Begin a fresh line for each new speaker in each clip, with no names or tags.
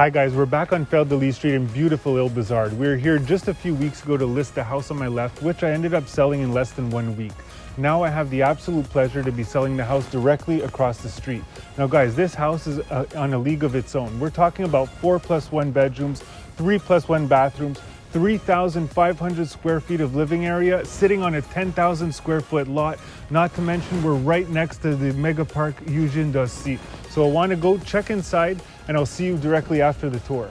Hi guys, we're back on Fers-De-Lys Street in beautiful Île-bizard. We were here just a few weeks ago to list the house on my left, which I ended up selling in less than 1 week. Now I have the absolute pleasure to be selling the house directly across the street. Now guys, this house is on a league of its own. We're talking about 4+1 bedrooms, 3+1 bathrooms, 3,500 square feet of living area, sitting on a 10,000 square foot lot. Not to mention, we're right next to the mega park Île-bizard. So I want to go check inside and I'll see you directly after the tour.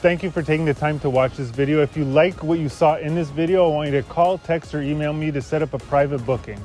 Thank you for taking the time to watch this video. If you like what you saw in this video, I want you to call, text, or email me to set up a private booking.